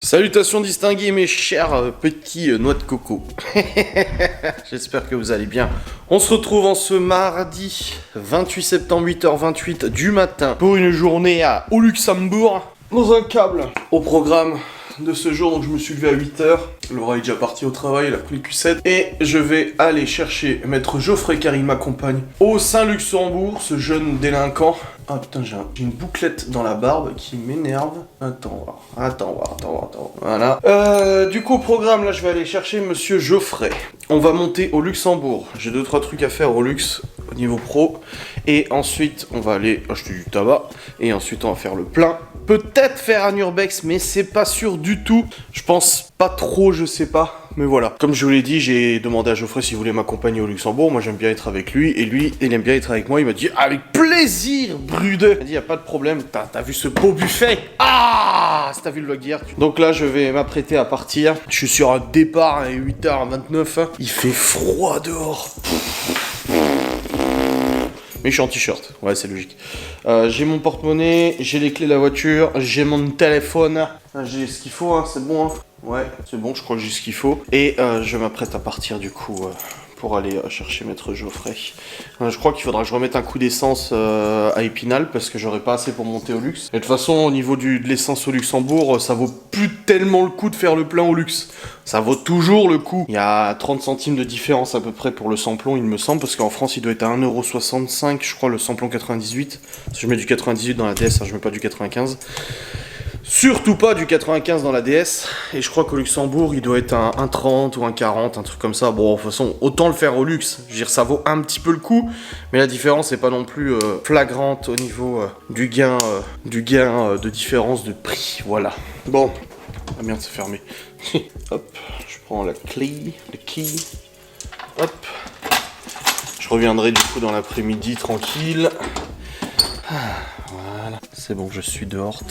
Salutations distinguées mes chers petits noix de coco. J'espère que vous allez bien. On se retrouve en ce mardi 28 septembre 8h28 du matin pour une journée au Luxembourg dans un câble. Au programme de ce jour, donc je me suis levé à 8h. Laura est déjà partie au travail, elle a pris le Q7. Et je vais aller chercher maître Geoffrey car il m'accompagne au Saint-Luxembourg, ce jeune délinquant. Ah putain, j'ai une bouclette dans la barbe qui m'énerve. Attends voir. Voilà. Du coup, au programme, là, je vais aller chercher monsieur Geoffrey. On va monter au Luxembourg. J'ai 2-3 trucs à faire au luxe, au niveau pro. Et ensuite, on va aller acheter du tabac. Et ensuite, on va faire le plein. Peut-être faire un urbex, mais c'est pas sûr du tout. Je pense pas trop, je sais pas. Mais voilà. Comme je vous l'ai dit, j'ai demandé à Geoffrey s'il voulait m'accompagner au Luxembourg. Moi, j'aime bien être avec lui. Et lui, il aime bien être avec moi. Il m'a dit, avec plaisir, Brude. Il m'a dit, y a pas de problème. T'as vu ce beau buffet? Ah, si t'as vu le vlog hier. Donc là, je vais m'apprêter à partir. Je suis sur un départ à 8h29. Il fait froid dehors. Mais je suis en t-shirt, ouais c'est logique. J'ai mon porte-monnaie, j'ai les clés de la voiture, j'ai mon téléphone. J'ai ce qu'il faut, hein, c'est bon. Hein. Ouais, c'est bon, je crois que j'ai ce qu'il faut. Et je m'apprête à partir du coup pour aller chercher maître Geoffrey. Je crois qu'il faudra que je remette un coup d'essence à Épinal parce que j'aurai pas assez pour monter au luxe. Et de toute façon, au niveau de l'essence au Luxembourg, ça vaut plus tellement le coup de faire le plein au luxe. Ça vaut toujours le coup. Il y a 30 centimes de différence à peu près pour le samplon, il me semble, parce qu'en France, il doit être à 1,65€, je crois, le samplon 98. Si je mets du 98 dans la DS, hein, je mets pas du 95. Surtout pas du 95 dans la DS. Et je crois qu'au Luxembourg, il doit être un 1,30 ou un 1,40, un truc comme ça. Bon, de toute façon, autant le faire au luxe. Je veux dire, ça vaut un petit peu le coup. Mais la différence n'est pas non plus flagrante au niveau du gain de différence de prix. Voilà. Bon. Ah merde, c'est fermé. Hop, je prends la clé, le key. Hop. Je reviendrai du coup dans l'après-midi tranquille. Voilà, c'est bon, je suis dehors.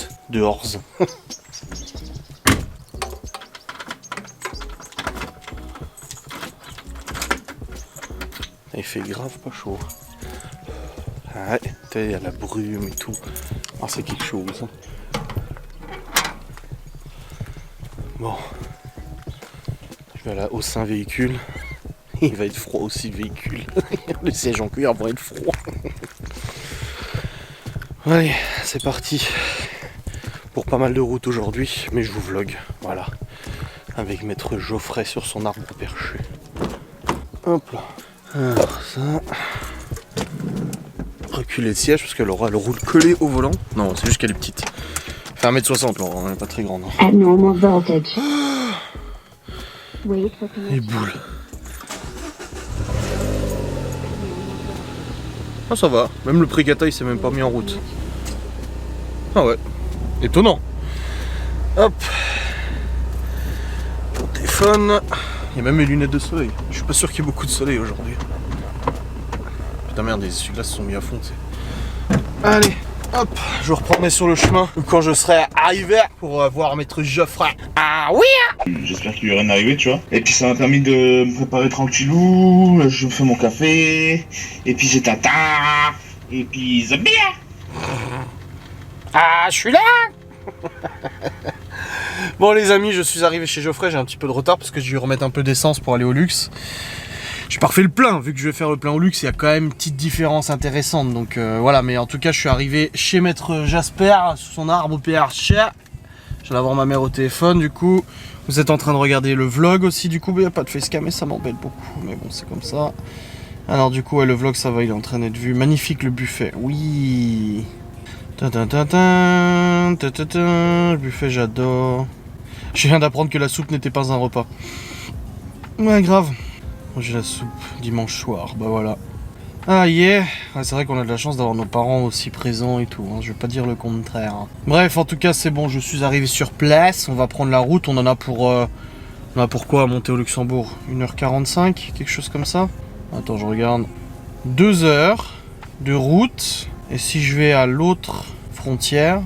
Il fait grave pas chaud. Ouais, il y a la brume et tout. Ah, c'est quelque chose. Bon. Je vais aller au sein véhicule. Il va être froid aussi le véhicule. Les sièges en cuir vont être froids. Allez, c'est parti. Pour pas mal de routes aujourd'hui, mais je vous vlog. Voilà. Avec maître Geoffrey sur son arbre perché. Hop là. Alors ça. Reculer le siège parce que Laura elle roule collée au volant. Non, c'est juste qu'elle est petite. Fait 1m60 Laura, elle n'est pas très grande. Abnormal voltage. Les boules. Ah ça va, même le Prégata il s'est même pas mis en route. Ah ouais, étonnant. Hop. Mon téléphone. Il y a même mes lunettes de soleil. Je suis pas sûr qu'il y ait beaucoup de soleil aujourd'hui. Putain merde, les essuie-glaces sont mis à fond, tu sais. Allez, hop, je reprendrai sur le chemin quand je serai arrivé pour voir maître Geoffrey. Ah oui. J'espère qu'il lui rien arrivé, tu vois. Et puis ça m'a permis de me préparer tranquillou, je me fais mon café, et puis j'ai tata, et puis Zabia. Ah, je suis là. Bon les amis, je suis arrivé chez Geoffrey, j'ai un petit peu de retard parce que je vais remettre un peu d'essence pour aller au luxe. J'ai pas refait le plein, vu que je vais faire le plein au luxe, il y a quand même une petite différence intéressante. Donc voilà, mais en tout cas je suis arrivé chez maître Jasper, sous son arbre PRC. Je vais avoir ma mère au téléphone du coup. Vous êtes en train de regarder le vlog aussi du coup, il n'y a pas de facecam et ça m'embête beaucoup. Mais bon c'est comme ça. Alors du coup ouais, le vlog ça va, il est en train d'être vu. Magnifique le buffet, oui. Le buffet j'adore. Je viens d'apprendre que la soupe n'était pas un repas. Ouais grave. J'ai la soupe dimanche soir, bah voilà. Ah yeah, ouais, c'est vrai qu'on a de la chance d'avoir nos parents aussi présents et tout, hein. Je vais pas dire le contraire. Hein. Bref, en tout cas c'est bon, je suis arrivé sur place, on va prendre la route, on en a pour quoi à monter au Luxembourg? 1h45, quelque chose comme ça. Attends, je regarde. 2 heures de route, et si je vais à l'autre frontière,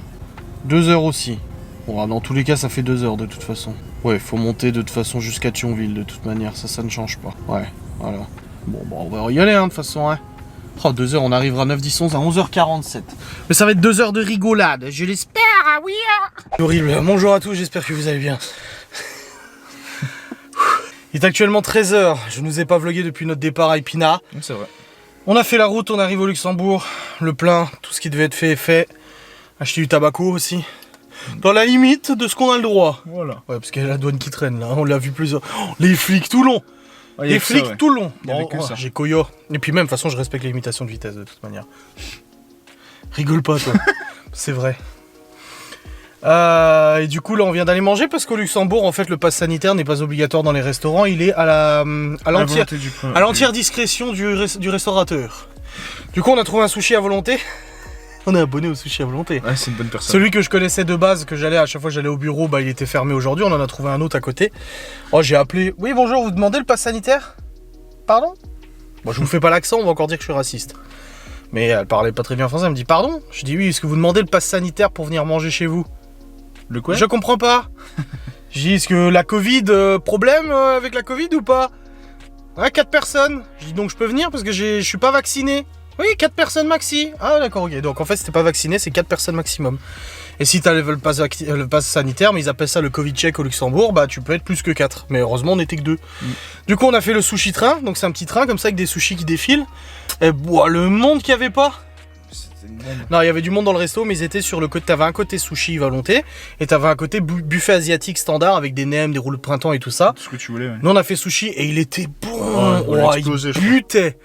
2 heures aussi. Bon, dans tous les cas ça fait 2 heures de toute façon. Ouais, faut monter de toute façon jusqu'à Thionville de toute manière, ça ne change pas. Ouais, voilà. Bon, on va y aller hein, de toute façon, hein. Oh, 2 heures, on arrivera 9, 10, 11 à 11h47. Mais ça va être 2 heures de rigolade, je l'espère, ah oui. Horrible. Bonjour à tous, j'espère que vous allez bien. Il est actuellement 13h, je ne nous ai pas vlogué depuis notre départ à Epina. C'est vrai. On a fait la route, on arrive au Luxembourg, le plein, tout ce qui devait être fait est fait. Acheter du tabaco aussi. Dans la limite de ce qu'on a le droit. Voilà. Ouais, parce qu'il y a la douane qui traîne là, on l'a vu plusieurs. Oh, les flics tout long. Ouais, Les flics ça, ouais. tout le long. Il y avait Bon, que ça. j'ai coyo. Et puis même, de toute façon, je respecte les limitations de vitesse de toute manière. Rigole pas, toi. C'est vrai. Et du coup, là, on vient d'aller manger parce qu'au Luxembourg, en fait, le pass sanitaire n'est pas obligatoire dans les restaurants. Il est à l'entière discrétion du restaurateur. Du coup, on a trouvé un sushi à volonté. On est abonné au sushi à volonté. Ouais, c'est une bonne personne. Celui que je connaissais de base, que j'allais à chaque fois que j'allais au bureau, bah il était fermé aujourd'hui. On en a trouvé un autre à côté. Oh, j'ai appelé. Oui, bonjour, vous demandez le pass sanitaire? Pardon? Bon, je vous fais pas l'accent, on va encore dire que je suis raciste. Mais elle parlait pas très bien français, elle me dit pardon? Je dis oui, est-ce que vous demandez le pass sanitaire pour venir manger chez vous? Le quoi? Je comprends pas. Je dis est-ce que la Covid, problème avec la Covid ou pas? Ouais, 4 personnes. Je dis donc je peux venir parce que je suis pas vacciné. Oui, 4 personnes maxi. Ah d'accord, ok. Donc en fait, si t'es pas vacciné, c'est 4 personnes maximum. Et si t'as le pass sanitaire, mais ils appellent ça le Covid check au Luxembourg, bah tu peux être plus que 4. Mais heureusement, on n'était que 2. Du coup, on a fait le sushi train. Donc c'est un petit train comme ça avec des sushis qui défilent. Et boah, le monde qu'il y avait pas. Non, il y avait du monde dans le resto, mais ils étaient sur le côté. T'avais un côté sushi volonté, et t'avais un côté buffet asiatique standard avec des nems, des rouleaux de printemps et tout ça. Tout ce que tu voulais, ouais. Nous, on a fait sushi et il était bon. Ouais, il a explosé, je crois. butait.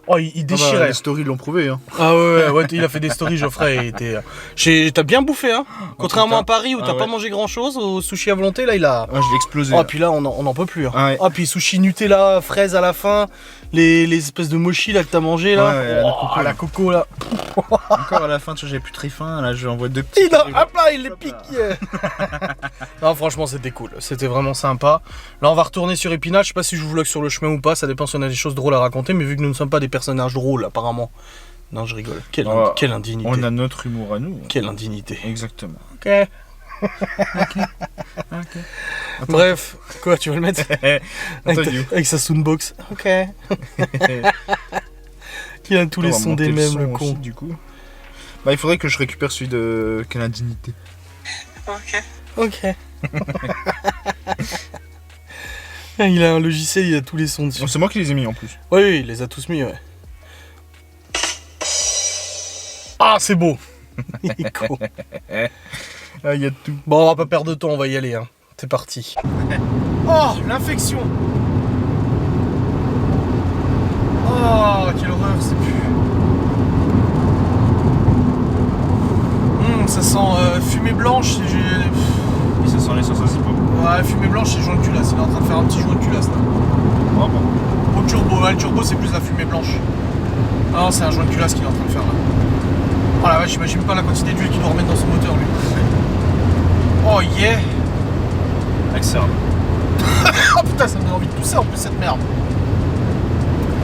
Oh, il déchirait. Les stories l'ont prouvé, hein. Ah ouais, il a fait des stories, Geoffrey. T'as bien bouffé, hein. Contrairement à Paris où t'as pas mangé grand chose, au sushi à volonté, là, il a. Ouais, je l'ai explosé. Oh, là. puis là, on en peut plus. Hein. Ah ouais. Oh, puis sushi Nutella, fraise à la fin, les espèces de mochi là que t'as mangé là. Ouais, Oh, la coco là. Encore à la fin, tu vois, j'avais plus très faim. Là, je envoie 2 petits. Hop là, il les pique. Non, franchement, c'était cool. C'était vraiment sympa. Là, on va retourner sur Épinal. Je sais pas si je vous vlog sur le chemin ou pas. Ça dépend si on a des choses drôles à raconter. Mais vu que nous ne sommes pas des personnages drôles, apparemment. Non, je rigole. Quelle indignité. On a notre humour à nous. Quelle indignité. Exactement. Ok. Bref, quoi, tu vas le mettre avec sa soundbox. Ok. Il a tous les sons des mêmes, le con. Du coup. Bah, il faudrait que je récupère celui de Quelle indignité. Ok. Il a un logiciel, il a tous les sons dessus. Bon, c'est moi qui les ai mis en plus. Oui, il les a tous mis, ouais. Ah, c'est beau. Il est con. Ah, il y a tout. Bon, on va pas perdre de temps, on va y aller. Hein. C'est parti. Oh, l'infection. Oh, quelle horreur, c'est plus. Ça sent fumée blanche. Et ça sent les sauces à zippo. Ouais, fumée blanche, c'est joint de culasse. Il est en train de faire un petit joint de culasse là. Ah bon. Au turbo, ouais, le turbo c'est plus la fumée blanche. Non, c'est un joint de culasse qu'il est en train de faire là. Oh la vache, j'imagine pas la quantité d'huile qu'il doit remettre dans son moteur lui. Oh yeah. Excellent. Oh putain, ça me donne envie de pousser en plus cette merde.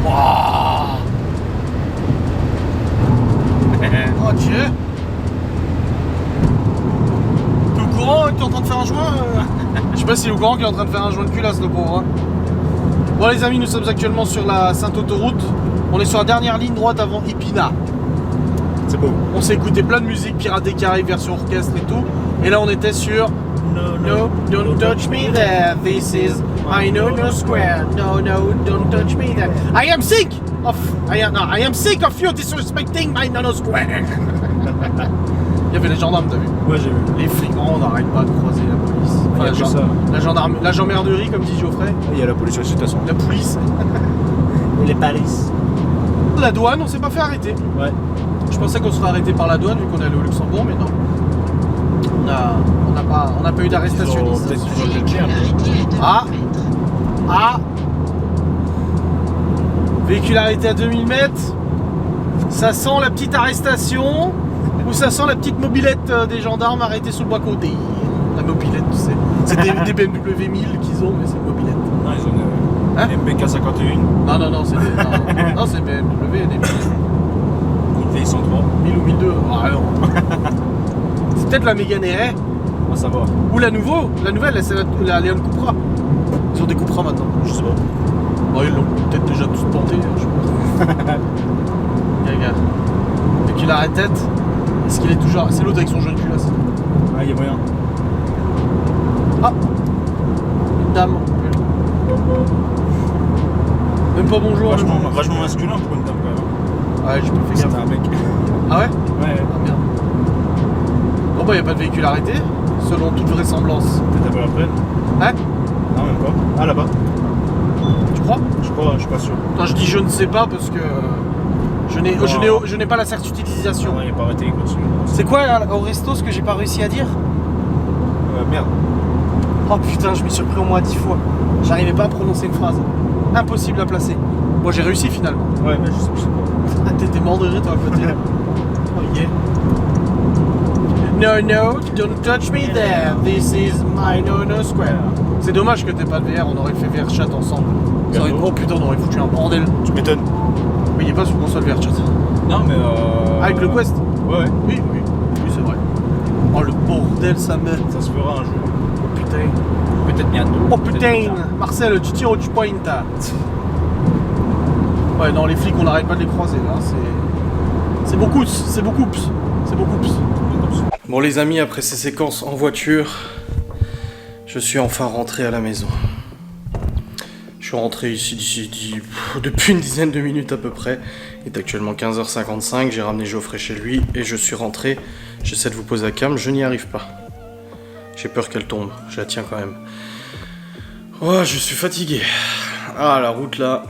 Wow. Oh Dieu. T'es au courant qu'il est en train de faire un joint Je sais pas s'il est au courant qu'il est en train de faire un joint de culasse le pauvre. Hein. Bon les amis, nous sommes actuellement sur la Sainte Autoroute. On est sur la dernière ligne droite avant Epina. C'est beau. On s'est écouté plein de musique, Pirates des Caraïbes, version orchestre et tout. Et là on était sur No, don't touch me there. This is I know no square. No, don't touch me there. I am sick of you disrespecting my no square. Il y avait les gendarmes, t'as vu? Ouais, j'ai vu. Les flics, on n'arrête pas de croiser la police. Enfin, la gendarmerie, comme dit Geoffrey. Il y a la police aussi, de toute façon. La police. Les polices. La douane, on s'est pas fait arrêter. Ouais. Je pensais qu'on serait arrêté par la douane vu qu'on est allé au Luxembourg, mais non. On n'a pas eu d'arrestation. Ah. Véhicule arrêté à 2000 mètres. Ça sent la petite arrestation. Ou ça sent la petite mobilette des gendarmes arrêtés sous le bas-côté. La mobilette, tu sais. C'est des BMW 1000 qu'ils ont, mais c'est une mobilette. Non, ils ont une MBK 51. Non, c'est des. Non, c'est BMW, des 1000. Une V103. 1000 ou 1002. Ah non. C'est peut-être la Mégane Air. On va savoir. Ou la nouvelle, c'est la Leon Cupra. Ils ont des Cupra maintenant, je sais pas. Bon, ils l'ont peut-être déjà tous plantés, je sais pas. Regarde. Dès qu'il arrête tête, est-ce qu'il est toujours... C'est l'autre avec son jeune culasse. Ah, il y a moyen. Ah, une dame. Même pas bonjour. Vachement masculin pour une dame quand même. Ouais, j'ai pas fait gaffe. C'était un mec. Ah ouais? Ouais. Ah merde. Bon bah y a pas de véhicule arrêté, selon toute vraisemblance. Peut-être pas la peine. Hein? Non, même pas. Ah, là-bas. Tu crois? Je suis pas sûr. Non, je dis je ne sais pas parce que je n'ai pas la certification. Non, il est pas arrêté, il continue. C'est quoi au resto ce que j'ai pas réussi à dire? Merde. Oh putain, je m'y suis repris au moins 10 fois. J'arrivais pas à prononcer une phrase. Impossible à placer. Bon, j'ai réussi finalement. Ouais, mais je sais pas. Ah, t'étais mort de rire toi à côté. Oh yeah. No, don't touch me there. This is my no square. C'est dommage que t'aies pas de VR, on aurait fait VR chat ensemble. Oh putain, on aurait foutu un bordel. Tu m'étonnes. Mais il est pas sur console VR chat. Non, mais Avec le Quest? Ouais. Oui, c'est vrai. Oh le bordel, ça me... Ça se fera un jour. Oh putain. Peut-être bientôt. Oh putain, Marcel, tu tires ou tu pointes? Ouais, non, les flics, on n'arrête pas de les croiser, là. C'est beaucoup. Bon, les amis, après ces séquences en voiture, je suis enfin rentré à la maison. Je suis rentré ici depuis une dizaine de minutes à peu près. Il est actuellement 15h55, j'ai ramené Geoffrey chez lui et je suis rentré. J'essaie de vous poser la cam, je n'y arrive pas. J'ai peur qu'elle tombe, je la tiens quand même. Oh, je suis fatigué. Ah, la route là.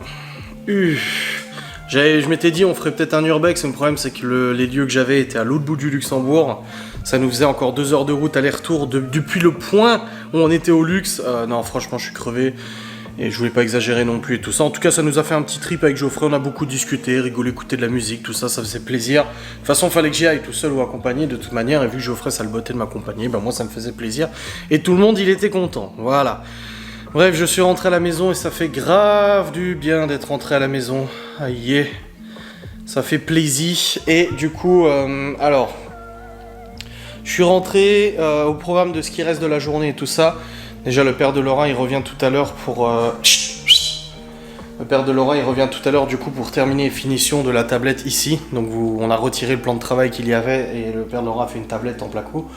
Je m'étais dit on ferait peut-être un urbex, mais le problème c'est que les lieux que j'avais étaient à l'autre bout du Luxembourg. Ça nous faisait encore 2 heures de route aller-retour depuis le point où on était au luxe. Non, franchement, je suis crevé. Et je voulais pas exagérer non plus et tout ça. En tout cas, ça nous a fait un petit trip avec Geoffrey. On a beaucoup discuté, rigolé, écouté de la musique, tout ça, ça faisait plaisir. De toute façon, il fallait que j'y aille tout seul ou accompagné de toute manière. Et vu que Geoffrey, ça le bottait de m'accompagner, ben moi, ça me faisait plaisir. Et tout le monde, il était content. Voilà. Bref, je suis rentré à la maison et ça fait grave du bien d'être rentré à la maison. Aïe, ça fait plaisir. Et du coup, alors, je suis rentré au programme de ce qui reste de la journée et tout ça. Déjà, le père de Laura, il revient tout à l'heure pour... Le père de Laura, il revient tout à l'heure du coup pour terminer les finitions de la tablette ici. Donc on a retiré le plan de travail qu'il y avait et le père de Laura a fait une tablette en placo.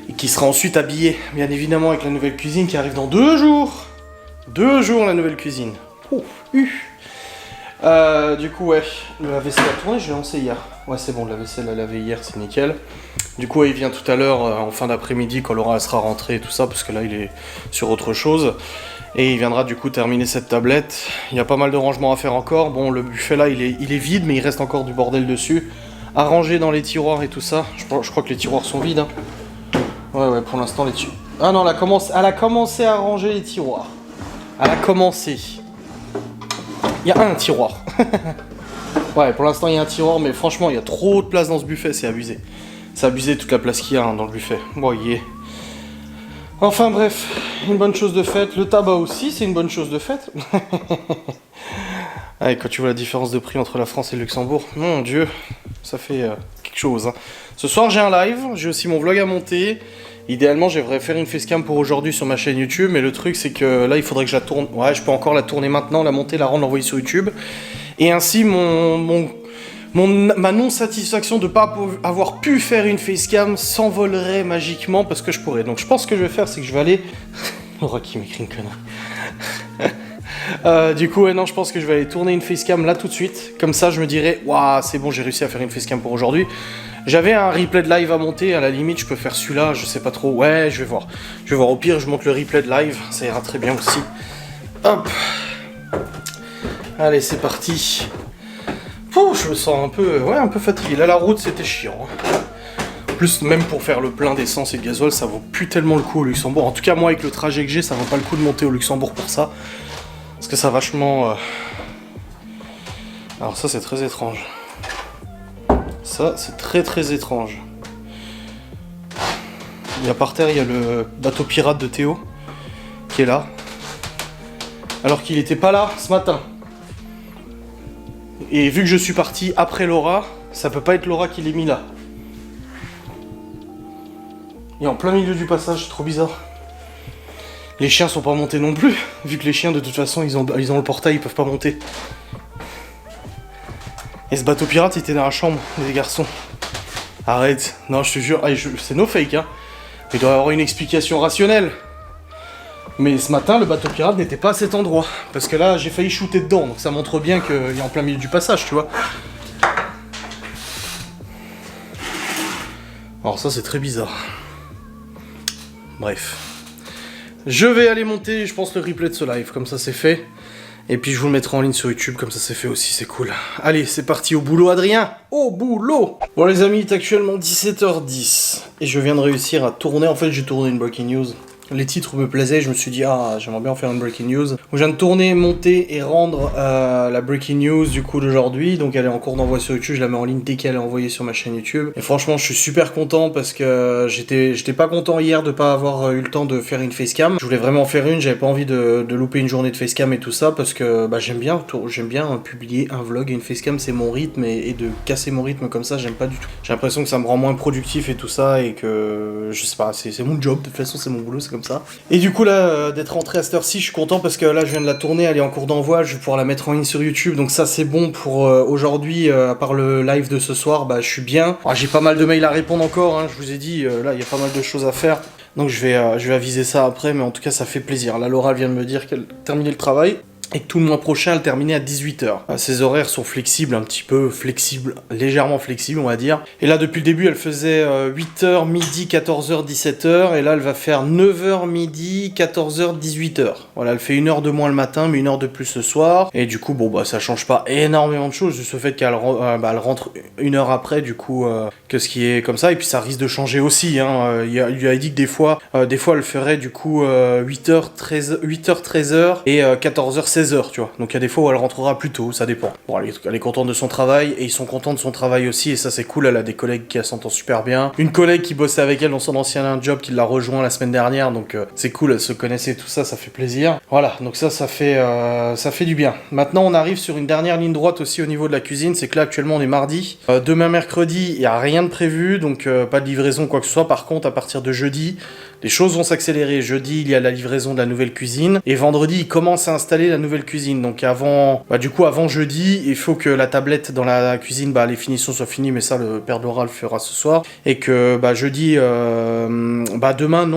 Et qui sera ensuite habillée, bien évidemment, avec la nouvelle cuisine qui arrive dans 2 jours. 2 jours, la nouvelle cuisine. Du coup, ouais, la vaisselle a tourné, je l'ai lancé hier. Ouais, c'est bon, la vaisselle a lavé hier, c'est nickel. Du coup, il vient tout à l'heure, en fin d'après-midi, quand Laura sera rentrée et tout ça, parce que là, il est sur autre chose. Et il viendra du coup terminer cette tablette. Il y a pas mal de rangements à faire encore. Bon, le buffet là, il est vide, mais il reste encore du bordel dessus. À ranger dans les tiroirs et tout ça. Je crois que les tiroirs sont vides. Hein. Ouais, pour l'instant, les tiroirs... Ah non, elle a commencé à ranger les tiroirs. Elle a commencé. Il y a un tiroir. Ouais, pour l'instant, il y a un tiroir, mais franchement, il y a trop de place dans ce buffet, c'est abusé. C'est abusé toute la place qu'il y a dans le buffet. Bon, yeah. Enfin bref, une bonne chose de faite. Le tabac aussi, c'est une bonne chose de faite. Ouais, quand tu vois la différence de prix entre la France et le Luxembourg, mon Dieu, ça fait quelque chose. Hein. Ce soir, j'ai un live, j'ai aussi mon vlog à monter. Idéalement, j'aimerais faire une facecam pour aujourd'hui sur ma chaîne YouTube, mais le truc, c'est que là, il faudrait que je la tourne. Ouais, je peux encore la tourner maintenant, la monter, la rendre, l'envoyer sur YouTube. Et ainsi, ma non-satisfaction de ne pas avoir pu faire une facecam s'envolerait magiquement parce que je pourrais. Donc je pense que je vais faire, c'est que je vais aller... Laura qui m'écrit une connerie. Du coup, ouais, non, je pense que je vais aller tourner une facecam là tout de suite. Comme ça, je me dirais, waouh, c'est bon, j'ai réussi à faire une facecam pour aujourd'hui. J'avais un replay de live à monter, à la limite, je peux faire celui-là, je sais pas trop. Ouais, je vais voir. Au pire, je monte le replay de live, ça ira très bien aussi. Hop. Allez, c'est parti. Pouh, je me sens un peu fatigué. Là, la route, c'était chiant. En plus, même pour faire le plein d'essence et de gasoil, ça vaut plus tellement le coup au Luxembourg. En tout cas, moi, avec le trajet que j'ai, ça vaut pas le coup de monter au Luxembourg pour ça. Parce que ça a vachement... Alors ça, c'est très étrange. Ça, c'est très étrange. Il y a par terre, il y a le bateau pirate de Théo, qui est là. Alors qu'il était pas là ce matin. Et vu que je suis parti après Laura, ça peut pas être Laura qui l'ait mis là. Il est en plein milieu du passage, c'est trop bizarre. Les chiens sont pas montés non plus, vu que les chiens de toute façon ils ont le portail, ils peuvent pas monter. Et ce bateau pirate, il était dans la chambre, les garçons. Arrête. Non, je te jure, c'est no fake, hein. Il doit y avoir une explication rationnelle. Mais ce matin, le bateau pirate n'était pas à cet endroit. Parce que là, j'ai failli shooter dedans. Donc ça montre bien qu'il est en plein milieu du passage, tu vois. Alors ça, c'est très bizarre. Bref. Je vais aller monter, je pense, le replay de ce live. Comme ça, c'est fait. Et puis, je vous le mettrai en ligne sur YouTube. Comme ça, c'est fait aussi. C'est cool. Allez, c'est parti. Au boulot, Adrien. Au boulot. Bon, les amis, il est actuellement 17h10. Et je viens de réussir à tourner. En fait, j'ai tourné une breaking news. Les titres me plaisaient, je me suis dit, ah, j'aimerais bien en faire une breaking news. Je viens de tourner, monter et rendre la breaking news du coup d'aujourd'hui. Donc elle est en cours d'envoi sur YouTube, je la mets en ligne dès qu'elle est envoyée sur ma chaîne YouTube. Et franchement, je suis super content parce que j'étais pas content hier de pas avoir eu le temps de faire une facecam. Je voulais vraiment en faire une, j'avais pas envie de louper une journée de facecam et tout ça parce que bah, j'aime bien publier un vlog et une facecam, c'est mon rythme et de casser mon rythme comme ça, j'aime pas du tout. J'ai l'impression que ça me rend moins productif et tout ça et que, je sais pas, c'est mon job, de toute façon c'est mon boulot, c'est comme ça. Et du coup là, d'être rentré à cette heure-ci, je suis content parce que là je viens de la tourner, elle est en cours d'envoi, je vais pouvoir la mettre en ligne sur YouTube, donc ça c'est bon pour aujourd'hui, à part le live de ce soir, bah je suis bien. Alors, j'ai pas mal de mails à répondre encore, hein, je vous ai dit, là il y a pas mal de choses à faire, donc je vais aviser ça après, mais en tout cas ça fait plaisir. Là Laura vient de me dire qu'elle terminait le travail. Et que tout le mois prochain, elle terminait à 18h. Ses horaires sont flexibles, un petit peu flexibles, légèrement flexibles, on va dire. Et là, depuis le début, elle faisait 8h, midi, 14h, 17h. Et là, elle va faire 9h, midi, 14h, 18h. Voilà, elle fait 1 heure de moins le matin, mais 1 heure de plus le soir. Et du coup, bon, bah, ça change pas énormément de choses. Juste le fait qu'elle elle rentre 1 heure après, du coup, que ce qui est comme ça. Et puis, ça risque de changer aussi, hein. Il lui a dit que des fois, elle ferait, du coup, 8h, 13h et 14h, 16h, tu vois. Donc il y a des fois où elle rentrera plus tôt, ça dépend. Bon, elle est contente de son travail et ils sont contents de son travail aussi et ça c'est cool. Elle a des collègues qui s'entendent super bien. Une collègue qui bossait avec elle dans son ancien job qui l'a rejoint la semaine dernière, donc c'est cool, elle se connaissait, tout ça, ça fait plaisir. Voilà, donc ça fait du bien. Maintenant on arrive sur une dernière ligne droite aussi au niveau de la cuisine, c'est que là actuellement on est mardi. Demain mercredi, il n'y a rien de prévu, donc pas de livraison quoi que ce soit. Par contre, à partir de jeudi, les choses vont s'accélérer. Jeudi, il y a la livraison de la nouvelle cuisine. Et vendredi, ils commencent à installer la nouvelle cuisine. Donc avant jeudi, il faut que la tablette dans la cuisine, les finitions soient finies. Mais ça, le père Laura le fera ce soir. Et que jeudi, demain,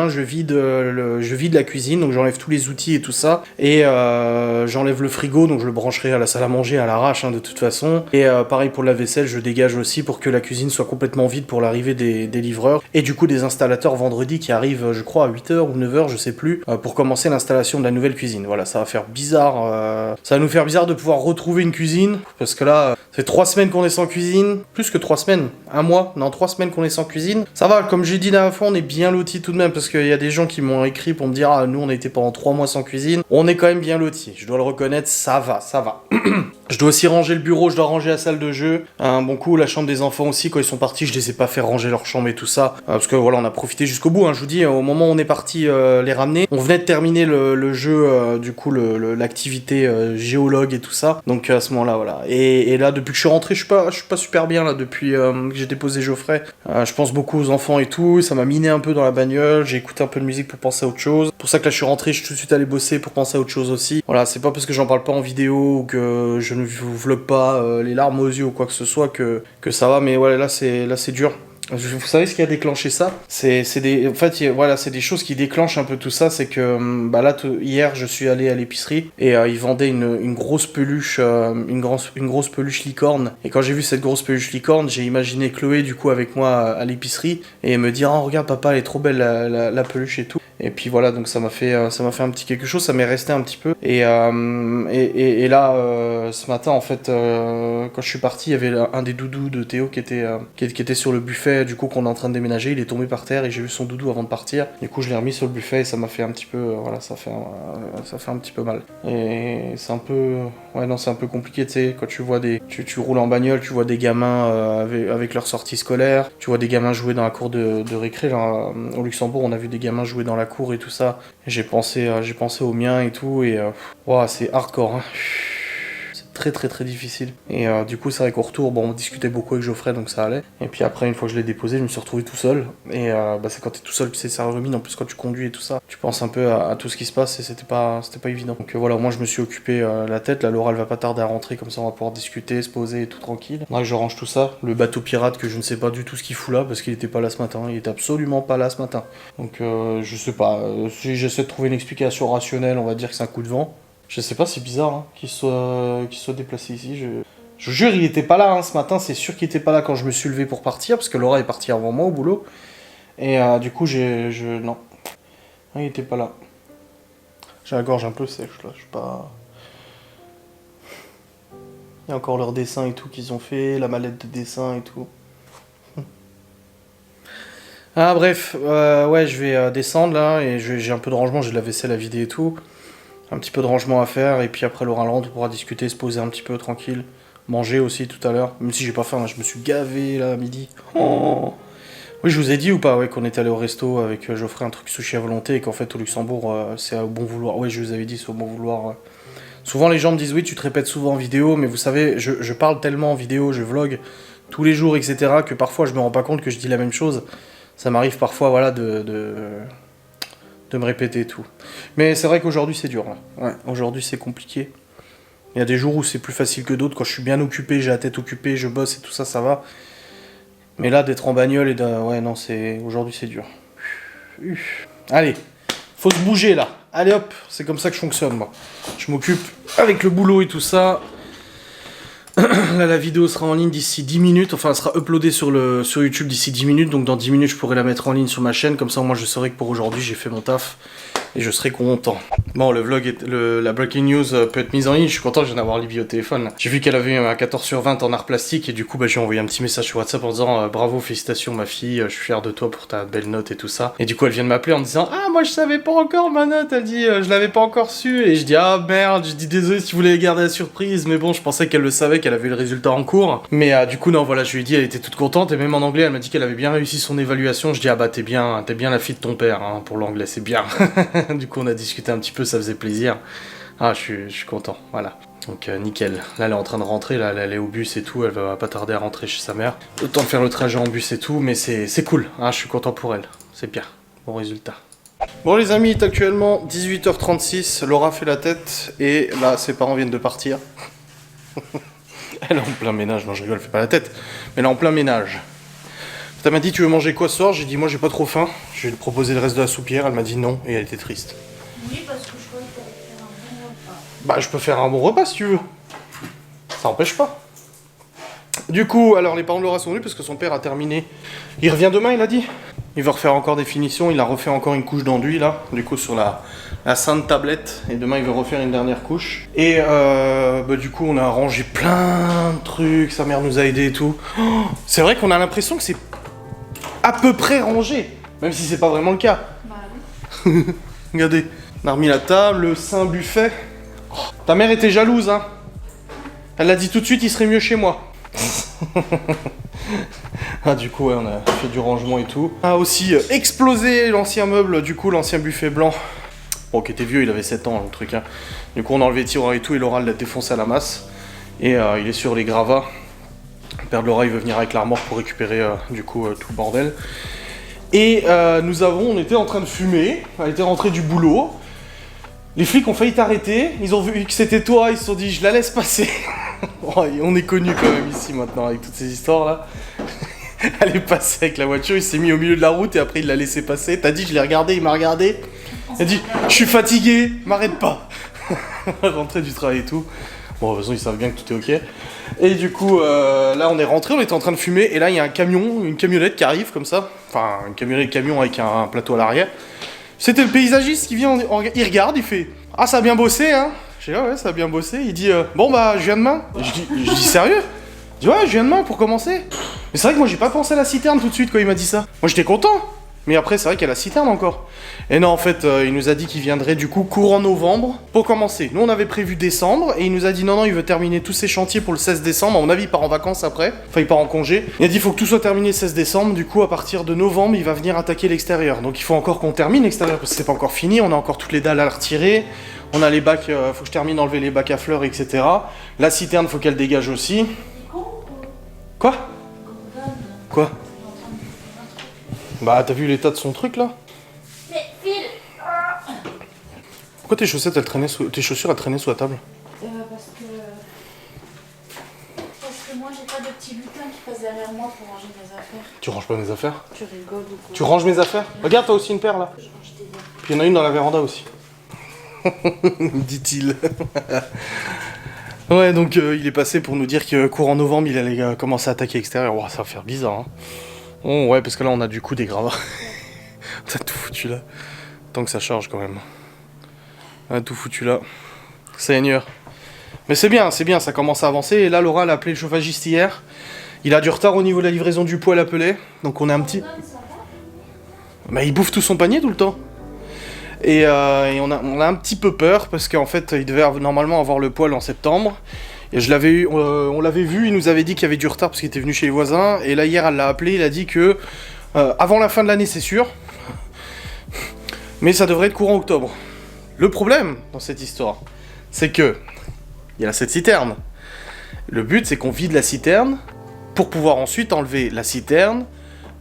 je vide la cuisine. Donc j'enlève tous les outils et tout ça. Et j'enlève le frigo. Donc je le brancherai à la salle à manger à l'arrache, hein, de toute façon. Et pareil pour la vaisselle, je dégage aussi pour que la cuisine soit complètement vide pour l'arrivée des livreurs. Et du coup, des installateurs vendredi qui arrive, je crois, à 8h ou 9h, je sais plus, pour commencer l'installation de la nouvelle cuisine. Voilà, ça va faire bizarre. Ça va nous faire bizarre de pouvoir retrouver une cuisine, parce que là, c'est 3 semaines qu'on est sans cuisine. Plus que 3 semaines. 1 mois. Non, 3 semaines qu'on est sans cuisine. Ça va, comme j'ai dit la dernière fois, on est bien lotis tout de même, parce qu'il y a des gens qui m'ont écrit pour me dire, ah, nous, on a été pendant 3 mois sans cuisine. On est quand même bien lotis. Je dois le reconnaître, ça va. Je dois aussi ranger le bureau, je dois ranger la salle de jeu. Un bon coup, la chambre des enfants aussi, quand ils sont partis, je les ai pas fait ranger leur chambre et tout ça. Parce que voilà, on a profité jusqu'au bout, hein. Je vous dis, au moment où on est parti les ramener, on venait de terminer le jeu, du coup, l'activité géologue et tout ça. Donc à ce moment-là, voilà. Et là, depuis que je suis rentré, je suis pas super bien là, depuis que j'ai déposé Geoffrey. Je pense beaucoup aux enfants et tout, ça m'a miné un peu dans la bagnole, j'ai écouté un peu de musique pour penser à autre chose. Pour ça que là, je suis rentré, je suis tout de suite allé bosser pour penser à autre chose aussi. Voilà, c'est pas parce que j'en parle pas en vidéo ou que je ne vous vlog pas les larmes aux yeux ou quoi que ce soit que ça va, mais ouais, là c'est dur. Vous savez ce qui a déclenché ça? C'est des choses qui déclenchent un peu tout ça. C'est que hier je suis allé à l'épicerie et ils vendaient une grosse peluche, une grosse peluche licorne. Et quand j'ai vu cette grosse peluche licorne, j'ai imaginé Chloé du coup avec moi à l'épicerie et me dire, oh regarde papa, elle est trop belle la peluche et tout. Et puis voilà, donc ça m'a fait un petit quelque chose, ça m'est resté un petit peu. Et là, ce matin, en fait, quand je suis parti, il y avait un des doudous de Théo qui était sur le buffet, du coup, qu'on est en train de déménager. Il est tombé par terre et j'ai vu son doudou avant de partir. Du coup, je l'ai remis sur le buffet et ça m'a fait un petit peu, ça fait un petit peu mal. Et c'est un peu, c'est un peu compliqué, tu sais, quand tu vois tu roules en bagnole, tu vois des gamins avec leur sortie scolaire, tu vois des gamins jouer dans la cour de récré. Là, au Luxembourg, on a vu des gamins jouer dans la cour et tout ça. Et j'ai pensé aux miens et tout, et c'est hardcore, hein. C'est très très très difficile. Et du coup, c'est vrai qu'au retour, bon, on discutait beaucoup avec Geoffrey, donc ça allait. Et puis après, une fois que je l'ai déposé, je me suis retrouvé tout seul. Et c'est quand t'es tout seul que ça rumine. En plus, quand tu conduis et tout ça, tu penses un peu à tout ce qui se passe et c'était pas évident. Donc voilà, moi je me suis occupé la tête. Là, Laura, elle va pas tarder à rentrer, comme ça on va pouvoir discuter, se poser et tout tranquille. Là, je range tout ça. Le bateau pirate que je ne sais pas du tout ce qu'il fout là, parce qu'il était pas là ce matin. Il était absolument pas là ce matin. Donc je sais pas. Si j'essaie de trouver une explication rationnelle, on va dire que c'est un coup de vent. Je sais pas, c'est bizarre hein, qu'il soit déplacé ici. Je jure, il était pas là hein, ce matin. C'est sûr qu'il était pas là quand je me suis levé pour partir, parce que Laura est partie avant moi au boulot. Et du coup, non. Il était pas là. J'ai la gorge un peu sèche là. Je suis pas. Il y a encore leur dessin et tout qu'ils ont fait, la mallette de dessin et tout. Ah bref, ouais, je vais descendre là et j'ai un peu de rangement. J'ai de la vaisselle à vider et tout. Un petit peu de rangement à faire, et puis après Laura rentre, on pourra discuter, se poser un petit peu tranquille. Manger aussi tout à l'heure, même si j'ai pas faim, là, je me suis gavé là à midi. Oh. Oui, je vous ai dit ou pas qu'on était allé au resto avec Geoffrey, un truc sushi à volonté, et qu'en fait au Luxembourg, c'est au bon vouloir. Oui, je vous avais dit, c'est au bon vouloir. Souvent les gens me disent oui, tu te répètes souvent en vidéo, mais vous savez, je parle tellement en vidéo, je vlog tous les jours, etc., que parfois je me rends pas compte que je dis la même chose. Ça m'arrive parfois, voilà, de me répéter et tout. Mais c'est vrai qu'aujourd'hui c'est dur. Là. Ouais, aujourd'hui c'est compliqué. Il y a des jours où c'est plus facile que d'autres. Quand je suis bien occupé, j'ai la tête occupée, je bosse et tout ça, ça va. Mais là, d'être en bagnole et de... Ouais, non, aujourd'hui c'est dur. Allez, faut se bouger là. Allez hop, c'est comme ça que je fonctionne moi. Je m'occupe avec le boulot et tout ça. Là, la vidéo sera en ligne d'ici 10 minutes, enfin elle sera uploadée sur YouTube d'ici 10 minutes, donc dans 10 minutes je pourrai la mettre en ligne sur ma chaîne, comme ça moi je saurai que pour aujourd'hui j'ai fait mon taf et je serai content. Bon, le vlog, la breaking news peut être mise en ligne, je suis content, je viens d'avoir Libye au téléphone. J'ai vu qu'elle avait eu un 14 sur 20 en art plastique et du coup j'ai envoyé un petit message sur WhatsApp en disant bravo, félicitations ma fille, je suis fier de toi pour ta belle note et tout ça. Et du coup elle vient de m'appeler en me disant ah moi je savais pas encore ma note, elle dit je l'avais pas encore su, et je dis ah merde, je dis désolé si tu voulais garder la surprise, mais bon je pensais qu'elle le savait, qu'elle avait le résultat en cours. Mais du coup non, voilà, je lui ai dit, elle était toute contente, et même en anglais elle m'a dit qu'elle avait bien réussi son évaluation. Je dis ah bah t'es bien la fille de ton père hein, pour l'anglais, c'est bien. Du coup on a discuté un petit peu, ça faisait plaisir. Ah je suis content, voilà. Donc nickel. Là elle est en train de rentrer, là elle est au bus et tout, elle va pas tarder à rentrer chez sa mère. Le temps de faire le trajet en bus et tout, mais c'est cool, hein, je suis content pour elle, c'est bien, bon résultat. Bon les amis, il est actuellement 18h36, Laura fait la tête, et là ses parents viennent de partir. Elle est en plein ménage, non je rigole, elle fait pas la tête, mais elle est en plein ménage. Elle m'a dit tu veux manger quoi ce soir? J'ai dit moi j'ai pas trop faim, je vais lui proposer le reste de la soupière, elle m'a dit non, et elle était triste. Oui, parce que je crois que t'allais faire un bon repas. Bah je peux faire un bon repas si tu veux, ça empêche pas. Du coup, alors les parents de Laura sont venus parce que son père a terminé. Il revient demain, il a dit. Il va refaire encore des finitions, il a refait encore une couche d'enduit là, du coup sur la sainte tablette, et demain il va refaire une dernière couche. Et du coup on a rangé plein de trucs, sa mère nous a aidés et tout. Oh, c'est vrai qu'on a l'impression que c'est à peu près rangé, même si c'est pas vraiment le cas. Bah oui. Regardez, on a remis la table, le sein buffet. Oh, ta mère était jalouse hein. Elle a dit tout de suite il serait mieux chez moi. Ah du coup ouais, on a fait du rangement et tout. On a aussi explosé l'ancien meuble, du coup l'ancien buffet blanc. Bon qui était vieux, il avait 7 ans le truc hein. Du coup on a enlevé le tiroir et tout, et Laura l'a défoncé à la masse. Et il est sur les gravats. Le père de Laura il veut venir avec l'armoire pour récupérer du coup tout le bordel. Et on était en train de fumer, on était rentré du boulot. Les flics ont failli t'arrêter, ils ont vu que c'était toi, ils se sont dit je la laisse passer. Oh, on est connus quand même ici maintenant avec toutes ces histoires là. Elle est passée avec la voiture, il s'est mis au milieu de la route et après il l'a laissé passer. T'as dit je l'ai regardé, il m'a regardé. Il a dit je suis fatigué, m'arrête pas. Rentrer du travail et tout. Bon de toute façon ils savent bien que tout est ok. Et du coup là on est rentré, on était en train de fumer, et là il y a un camion, une camionnette qui arrive comme ça. Enfin une camion avec un plateau à l'arrière. C'était le paysagiste qui vient, il regarde, il fait « Ah, ça a bien bossé, hein ?» J'ai dit « Ouais, ça a bien bossé. » Il dit « Bon, bah, je viens demain. » Je dis « Sérieux ?» Il dit « Ouais, je viens demain pour commencer. » Mais c'est vrai que moi, j'ai pas pensé à la citerne tout de suite quand il m'a dit ça. Moi, j'étais content. Mais après, c'est vrai qu'il y a la citerne encore. Et non, en fait, il nous a dit qu'il viendrait du coup courant novembre pour commencer. Nous, on avait prévu décembre et il nous a dit non, il veut terminer tous ses chantiers pour le 16 décembre. À mon avis, il part en vacances après. Enfin, il part en congé. Il a dit il faut que tout soit terminé le 16 décembre. Du coup, à partir de novembre, il va venir attaquer l'extérieur. Donc, il faut encore qu'on termine l'extérieur parce que c'est pas encore fini. On a encore toutes les dalles à retirer. On a les bacs, faut que je termine d'enlever les bacs à fleurs, etc. La citerne, faut qu'elle dégage aussi. Quoi? Quoi? Bah, t'as vu l'état de son truc là? Mais file. Pourquoi tes chaussettes elles traînaient sous... tes chaussures elles traînaient sous la table? Parce que moi j'ai pas de petit lutin qui passe derrière moi pour ranger mes affaires. Tu ranges pas mes affaires? Tu rigoles ou quoi? Tu ranges mes affaires? Regarde, t'as aussi une paire là. Je range tes affaires. Puis il y en a une dans la véranda aussi. Dit-il. Ouais, donc il est passé pour nous dire que courant novembre il allait commencer à attaquer l'extérieur. Ouah, ça va faire bizarre. Hein. Oh, ouais, parce que là on a du coup des gravats. T'as tout foutu là. Tant que ça charge quand même. On a tout foutu là. Seigneur. Mais c'est bien, ça commence à avancer. Et là, Laura elle a appelé le chauffagiste hier. Il a du retard au niveau de la livraison du poêle appelé. Donc on a un petit. Bah, il bouffe tout son panier tout le temps. Et on a un petit peu peur parce qu'en fait, il devait normalement avoir le poêle en septembre. Et on l'avait vu, il nous avait dit qu'il y avait du retard parce qu'il était venu chez les voisins. Et là, hier, elle l'a appelé, il a dit que avant la fin de l'année, c'est sûr. Mais ça devrait être courant octobre. Le problème dans cette histoire, c'est que il y a cette citerne. Le but, c'est qu'on vide la citerne pour pouvoir ensuite enlever la citerne,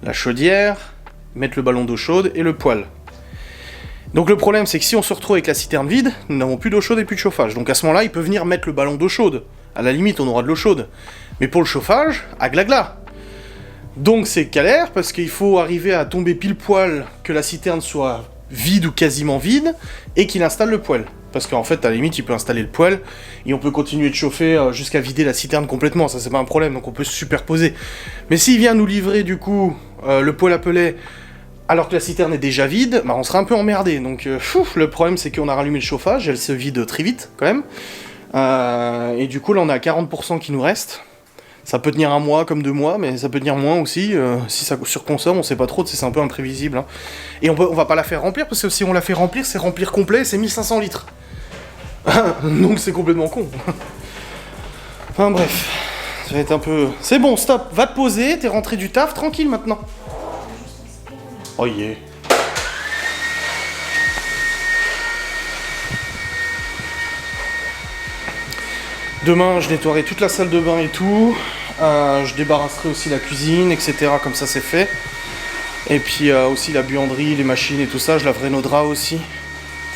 la chaudière, mettre le ballon d'eau chaude et le poêle. Donc le problème, c'est que si on se retrouve avec la citerne vide, nous n'avons plus d'eau chaude et plus de chauffage. Donc à ce moment-là, il peut venir mettre le ballon d'eau chaude. À la limite, on aura de l'eau chaude. Mais pour le chauffage, à glagla. Donc c'est galère, parce qu'il faut arriver à tomber pile poil que la citerne soit vide ou quasiment vide, et qu'il installe le poêle. Parce qu'en fait, à la limite, il peut installer le poêle, et on peut continuer de chauffer jusqu'à vider la citerne complètement, ça c'est pas un problème, donc on peut se superposer. Mais s'il vient nous livrer du coup le poêle à pellet, alors que la citerne est déjà vide, bah on sera un peu emmerdé. Donc le problème c'est qu'on a rallumé le chauffage, elle se vide très vite quand même. Et du coup là on a 40% qui nous reste. Ça peut tenir un mois comme 2 mois, mais ça peut tenir moins aussi. Si ça surconsomme, on sait pas trop, c'est un peu imprévisible. Hein. Et on va pas la faire remplir, parce que si on la fait remplir, c'est remplir complet, c'est 1500 litres. Donc c'est complètement con. Enfin bref, ça va être un peu... C'est bon, stop, va te poser, t'es rentré du taf, tranquille maintenant. Oh yeah. Demain, je nettoierai toute la salle de bain et tout. Je débarrasserai aussi la cuisine, etc. Comme ça, c'est fait. Et puis aussi la buanderie, les machines et tout ça. Je laverai nos draps aussi.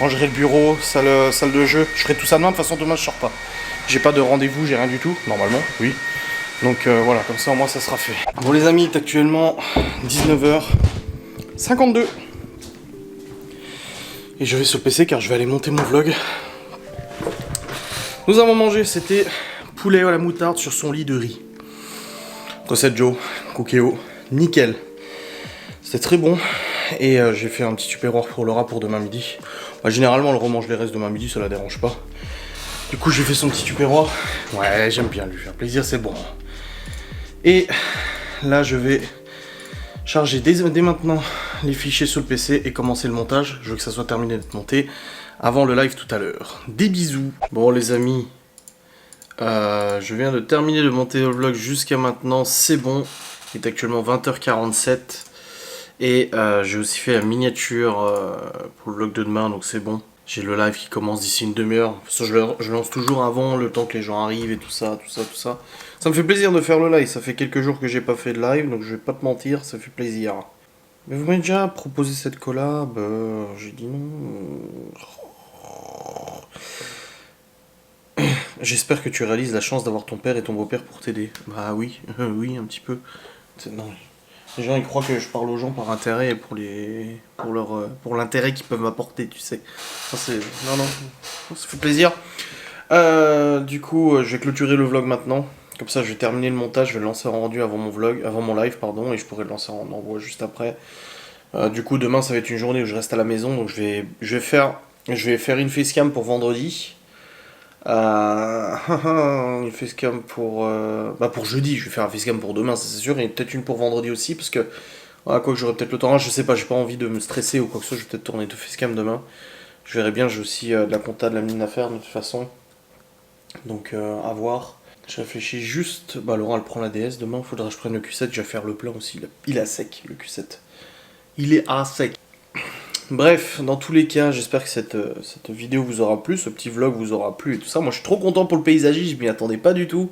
Rangerai le bureau, salle de jeu. Je ferai tout ça demain. De toute façon, demain, je sors pas. J'ai pas de rendez-vous, j'ai rien du tout. Normalement, oui. Donc voilà, comme ça, au moins, ça sera fait. Bon, les amis, il est actuellement 19h52. Et je vais sur le PC car je vais aller monter mon vlog. Nous avons mangé, c'était poulet à la moutarde sur son lit de riz. Recette Joe, Cookéo, nickel. C'était très bon. Et j'ai fait un petit tupperware pour Laura pour demain midi. Bah, généralement, elle remange les restes demain midi, ça la dérange pas. Du coup, j'ai fait son petit tupperware. Ouais, j'aime bien lui faire plaisir, c'est bon. Et là, je vais charger dès maintenant les fichiers sur le PC et commencer le montage. Je veux que ça soit terminé d'être monté avant le live tout à l'heure. Des bisous. Bon les amis, je viens de terminer de monter le vlog jusqu'à maintenant, c'est bon. Il est actuellement 20h47 et j'ai aussi fait la miniature pour le vlog de demain, donc c'est bon. J'ai le live qui commence d'ici une demi-heure. Je lance toujours avant, le temps que les gens arrivent et tout ça. Ça me fait plaisir de faire le live, ça fait quelques jours que j'ai pas fait de live, donc je vais pas te mentir, ça fait plaisir. Mais vous m'avez déjà proposé cette collab, j'ai dit non. J'espère que tu réalises la chance d'avoir ton père et ton beau-père pour t'aider. Bah oui, oui, un petit peu. Non. Les gens ils croient que je parle aux gens par intérêt et pour l'intérêt qu'ils peuvent m'apporter, tu sais. Non, ça fait plaisir. Du coup, je vais clôturer le vlog maintenant. Comme ça, je vais terminer le montage, je vais le lancer en rendu avant mon live, pardon, et je pourrai le lancer en envoi juste après. Du coup, demain, ça va être une journée où je reste à la maison, donc je vais faire une facecam pour vendredi. Une facecam pour jeudi, je vais faire un facecam pour demain, ça c'est sûr, et peut-être une pour vendredi aussi, parce que Voilà, quoi que j'aurai peut-être le temps, je sais pas, j'ai pas envie de me stresser ou quoi que ce soit, je vais peut-être tourner tout facecam demain. Je verrai bien, j'ai aussi de la compta, de la mine à faire de toute façon. Donc à voir. Je réfléchis juste, bah Laurent elle prend la DS, demain il faudra que je prenne le Q7, je vais faire le plein aussi, il est à sec le Q7. Il est à sec. Bref, dans tous les cas, j'espère que cette vidéo vous aura plu, ce petit vlog vous aura plu et tout ça. Moi je suis trop content pour le paysagisme, je m'y attendais pas du tout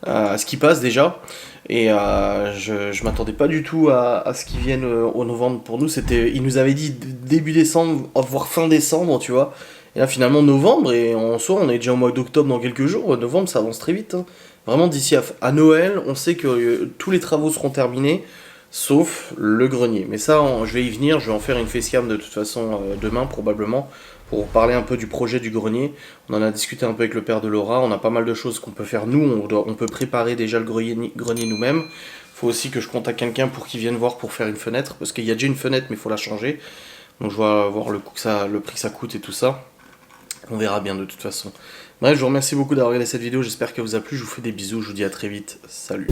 à ce qui passe déjà. Et je m'attendais pas du tout à ce qu'ils viennent au novembre pour nous. Il nous avait dit début décembre, voire fin décembre, tu vois. Et là finalement novembre, et en soi on est déjà au mois d'octobre dans quelques jours. Novembre ça avance très vite. Hein. Vraiment d'ici à Noël, on sait que tous les travaux seront terminés. Sauf le grenier. Mais ça, je vais y venir, je vais en faire une facecam de toute façon demain probablement, pour parler un peu du projet du grenier. On en a discuté un peu avec le père de Laura, on a pas mal de choses qu'on peut faire nous, on peut préparer déjà le grenier nous-mêmes. Faut aussi que je contacte quelqu'un pour qu'il vienne voir pour faire une fenêtre, parce qu'il y a déjà une fenêtre mais il faut la changer. Donc je vais voir le prix que ça coûte et tout ça. On verra bien de toute façon. Bref, je vous remercie beaucoup d'avoir regardé cette vidéo, j'espère qu'elle vous a plu, je vous fais des bisous, je vous dis à très vite, salut.